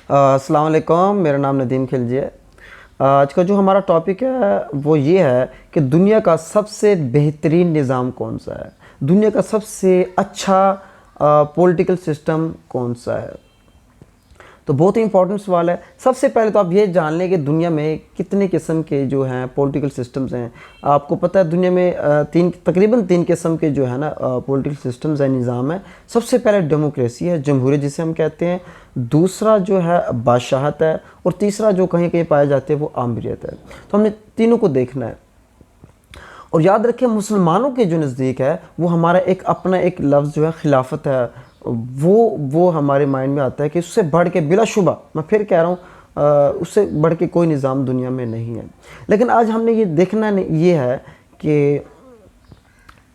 अस्सलाम वालेकुम, मेरा नाम नदीम खिलजी है। आज का जो हमारा टॉपिक है वो ये है कि दुनिया का सबसे बेहतरीन निज़ाम कौन सा है, दुनिया का सबसे अच्छा पॉलिटिकल सिस्टम कौन सा है। तो बहुत ही इंपॉर्टेंट सवाल है। सबसे पहले तो आप ये जान लें कि दुनिया में कितने किस्म के जो हैं पॉलिटिकल सिस्टम्स हैं। आपको पता है दुनिया में तकरीबन तीन किस्म के जो है ना पॉलिटिकल सिस्टम्स है, निज़ाम है। सबसे पहले डेमोक्रेसी है, जमहूरियत जिसे हम कहते हैं। दूसरा जो है बादशाहत है, और तीसरा जो कहीं कहीं पाए जाते हैं वो आमिरियत है। तो हमने तीनों को देखना है। और याद रखें, मुसलमानों के जो नज़दीक है वो हमारा एक अपना एक लफ्ज़ जो है खिलाफत है, वो हमारे माइंड में आता है कि उससे बढ़ के बिलाशुबा, मैं फिर कह रहा हूँ, उससे बढ़ के कोई निज़ाम दुनिया में नहीं है। लेकिन आज हमने ये देखना ये है कि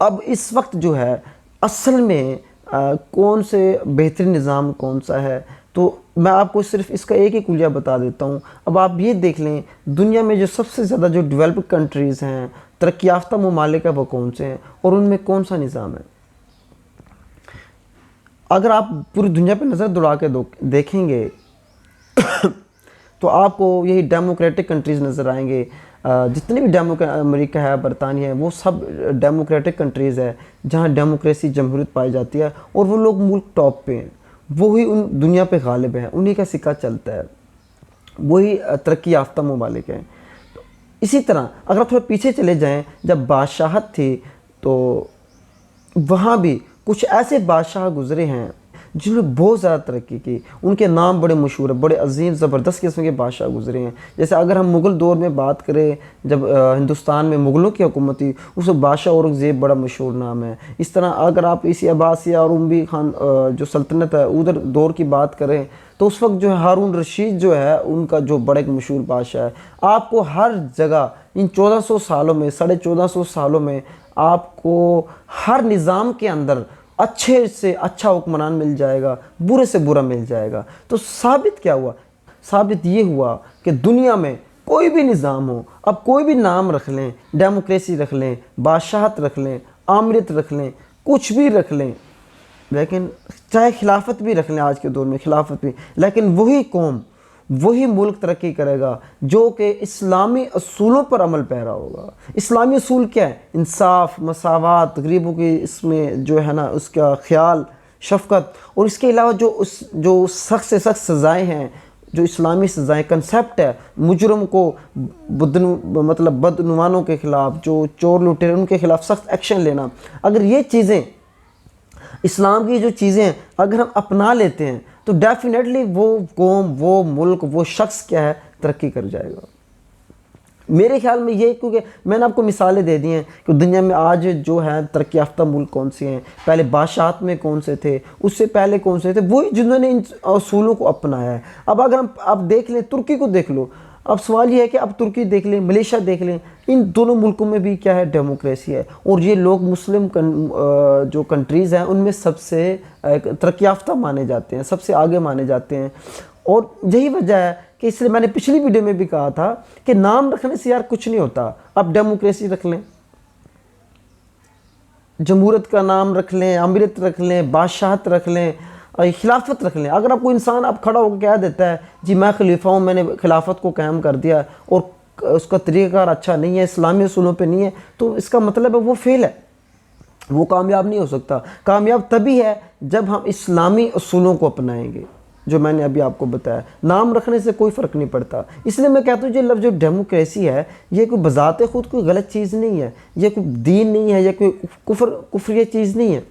अब इस वक्त जो है असल में कौन से बेहतरीन निज़ाम कौन सा है। तो मैं आपको सिर्फ इसका एक ही कुलिया बता देता हूँ। अब आप ये देख लें, दुनिया में जो सबसे ज़्यादा जो डेवलप्ड कंट्रीज़ हैं, तरक्की याफ्ता ममालिक है, वो कौन से हैं और उनमें कौन सा निज़ाम है। अगर आप पूरी दुनिया पर नज़र दौड़ा के देखेंगे तो आपको यही डेमोक्रेटिक कंट्रीज़ नज़र आएंगे। जितने भी अमेरिका है, बरतानिया है, वो सब डेमोक्रेटिक कंट्रीज़ है जहाँ डेमोक्रेसी, जमहूरियत पाई जाती है, और वो लोग मुल्क टॉप पे हैं, वही उन दुनिया पे गालिब हैं, उन्हीं का सिक्का चलता है, वही तरक्की याफ्ता ममालिक हैं। तो इसी तरह अगर आप थोड़ा पीछे चले जाएँ, जब बादशाहत थी तो वहाँ भी कुछ ऐसे बादशाह गुज़रे हैं जिन्होंने बहुत ज़्यादा तरक्की की, उनके नाम बड़े मशहूर है, बड़े अजीम ज़बरदस्त किस्म के बादशाह गुज़रे हैं। जैसे अगर हम मुग़ल दौर में बात करें, जब हिंदुस्तान में मुग़लों की हुकूमत थी, उस बादशाह औरंगज़ेब बड़ा मशहूर नाम है। इस तरह अगर आप इसी अब्बासिया और उमवी खान जो सल्तनत है उधर दौर की बात करें, तो उस वक्त जो है हारून रशीद जो है उनका जो बड़ा एक मशहूर बादशाह है। आपको हर जगह इन 1400 सालों में, 1450 सालों में आपको हर निज़ाम के अंदर अच्छे से अच्छा हुक्मरान मिल जाएगा, बुरे से बुरा मिल जाएगा। तो साबित क्या हुआ? साबित ये हुआ कि दुनिया में कोई भी निज़ाम हो, अब कोई भी नाम रख लें, डेमोक्रेसी रख लें, बादशाहत रख लें, आमिरत रख लें, कुछ भी रख लें, लेकिन चाहे खिलाफत भी रख लें, आज के दौर में खिलाफत भी, लेकिन वही कौम, वही मुल्क तरक्की करेगा जो कि इस्लामी असूलों पर अमल पैरा होगा। इस्लामी असूल क्या है? इंसाफ, मसावात, गरीबों की इसमें जो है ना उसका ख्याल, शफ़क़त, और इसके अलावा जो सख्त से सख्त सज़ाएँ हैं, जो इस्लामी सज़ाएँ कंसेप्ट है, मुजरम को बदनुमानों के ख़िलाफ़, जो चोर लुटेरे उनके ख़िलाफ़ सख्त एक्शन लेना। अगर ये चीज़ें, इस्लाम की जो चीज़ें हैं, अगर हम अपना लेते हैं तो डेफिनेटली वो कौम, वो मुल्क, वो शख्स क्या है, तरक्की कर जाएगा। मेरे ख्याल में ये, क्योंकि मैंने आपको मिसालें दे दी हैं कि दुनिया में आज जो है तरक्की याफ्ता मुल्क कौन से हैं, पहले बादशाहत में कौन से थे, उससे पहले कौन से थे, वही जिन्होंने इन असूलों को अपनाया है। अब अगर हम अब देख लें, तुर्की को देख लो। अब सवाल ये है कि अब तुर्की देख लें, मलेशिया देख लें, इन दोनों मुल्कों में भी क्या है, डेमोक्रेसी है। और ये लोग मुस्लिम जो कंट्रीज़ हैं उनमें सबसे तरक्की याफ्ता माने जाते हैं, सबसे आगे माने जाते हैं। और यही वजह है कि इसलिए मैंने पिछली वीडियो में भी कहा था कि नाम रखने से यार कुछ नहीं होता। अब डेमोक्रेसी रख लें, जमहूरियत का नाम रख लें, अमीरत रख लें, बादशाहत रख लें, खिलाफत रख लें। अगर आप कोई इंसान आप खड़ा होकर कह देता है जी मैं खलीफा हूँ, मैंने खिलाफत को कायम कर दिया, और उसका तरीक़ाकार अच्छा नहीं है, इस्लामी असूलों पे नहीं है, तो इसका मतलब है वो फेल है, वो कामयाब नहीं हो सकता। कामयाब तभी है जब हम इस्लामी असूलों को अपनाएंगे, जो मैंने अभी आपको बताया। नाम रखने से कोई फ़र्क नहीं पड़ता। इसलिए मैं कहता हूँ ये लफ्ज़ जो डेमोक्रेसी है, ये कोई बज़ाते ख़ुद कोई गलत चीज़ नहीं है, ये कोई दीन नहीं है, ये कोई कुफ्र ये चीज़ नहीं है।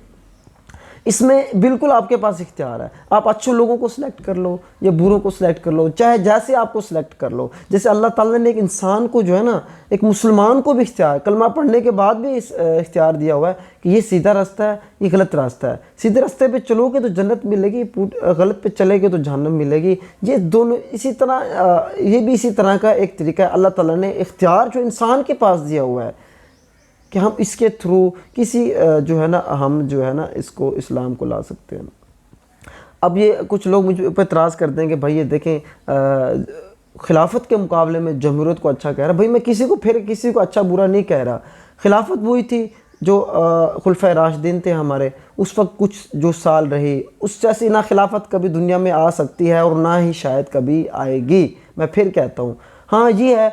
इसमें बिल्कुल आपके पास इख्तियार है। आप अच्छे लोगों को सिलेक्ट कर लो या बुरों को सिलेक्ट कर लो, चाहे जैसे आपको सिलेक्ट कर लो। जैसे अल्लाह ताला ने एक इंसान को जो है ना, एक मुसलमान को भी इख्तियार, कलमा पढ़ने के बाद भी इख्तियार दिया हुआ है कि ये सीधा रास्ता है, ये गलत रास्ता है। सीधे रास्ते पे चलोगे तो जन्नत मिलेगी, गलत पे चलेगे तो जहन्नम मिलेगी। ये दोनों इसी तरह, ये भी इसी तरह का एक तरीका है। अल्लाह ताला ने इख्तियार जो इंसान के पास दिया हुआ है कि हम इसके थ्रू किसी जो है ना, हम जो है ना इसको इस्लाम को ला सकते हैं। अब ये कुछ लोग मुझ पर इतराज़ करते हैं कि भाई ये देखें खिलाफत के मुकाबले में जमहूरियत को अच्छा कह रहा है। भाई मैं किसी को अच्छा बुरा नहीं कह रहा। खिलाफत वही थी جو خلفۂ راشدین تھے ہمارے، اس وقت کچھ جو سال رہی، اس جیسی نہ خلافت کبھی دنیا میں آ سکتی ہے اور نہ ہی شاید کبھی آئے گی۔ میں پھر کہتا ہوں، ہاں یہ ہے،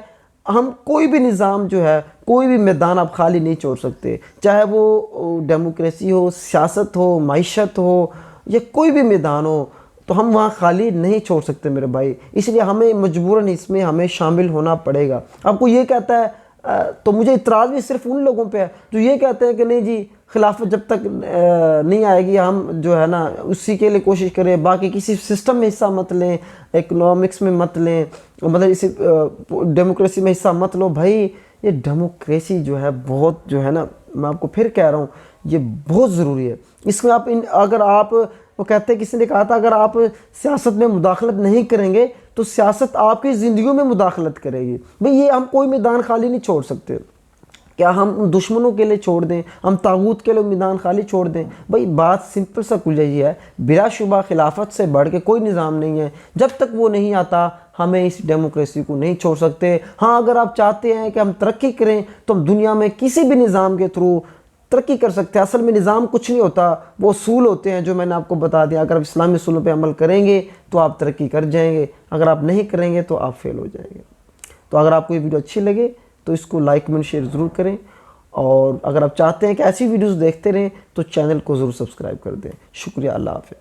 ہم کوئی بھی نظام جو ہے، کوئی بھی میدان آپ خالی نہیں چھوڑ سکتے، چاہے وہ ڈیموکریسی ہو، سیاست ہو، معیشت ہو، یا کوئی بھی میدان ہو، تو ہم وہاں خالی نہیں چھوڑ سکتے میرے بھائی، اس لیے ہمیں مجبوراً اس میں ہمیں شامل ہونا پڑے گا۔ اب کوئی یہ کہتا ہے تو مجھے اعتراض بھی صرف ان لوگوں پہ ہے جو یہ کہتے ہیں کہ نہیں جی خلافت جب تک نہیں آئے گی ہم جو ہے نا اسی کے لیے کوشش کریں، باقی کسی سسٹم میں حصہ مت لیں، اکنامکس میں مت لیں، مطلب اسی ڈیموکریسی میں حصہ مت لو۔ بھائی یہ ڈیموکریسی جو ہے بہت جو ہے نا، میں آپ کو پھر کہہ رہا ہوں، یہ بہت ضروری ہے۔ اس میں آپ اگر آپ، وہ کہتے ہیں، کسی نے کہا تھا اگر آپ سیاست میں مداخلت نہیں کریں گے تو سیاست آپ کی زندگیوں میں مداخلت کرے گی۔ بھئی یہ ہم کوئی میدان خالی نہیں چھوڑ سکتے، کیا ہم دشمنوں کے لیے چھوڑ دیں، ہم طاغوت کے لیے میدان خالی چھوڑ دیں؟ بھئی بات سمپل سا کچھ یہ ہے، بلا شبہ خلافت سے بڑھ کے کوئی نظام نہیں ہے، جب تک وہ نہیں آتا ہمیں اس ڈیموکریسی کو نہیں چھوڑ سکتے۔ ہاں اگر آپ چاہتے ہیں کہ ہم ترقی کریں تو ہم دنیا میں کسی بھی نظام کے تھرو ترقی کر سکتے ہیں۔ اصل میں نظام کچھ نہیں ہوتا، وہ اصول ہوتے ہیں جو میں نے آپ کو بتا دیا۔ اگر آپ اسلامی اصولوں پہ عمل کریں گے تو آپ ترقی کر جائیں گے، اگر آپ نہیں کریں گے تو آپ فیل ہو جائیں گے۔ تو اگر آپ کو یہ ویڈیو اچھی لگے تو اس کو لائک کمنٹ شیئر ضرور کریں، اور اگر آپ چاہتے ہیں کہ ایسی ویڈیوز دیکھتے رہیں تو چینل کو ضرور سبسکرائب کر دیں۔ شکریہ، اللہ حافظ۔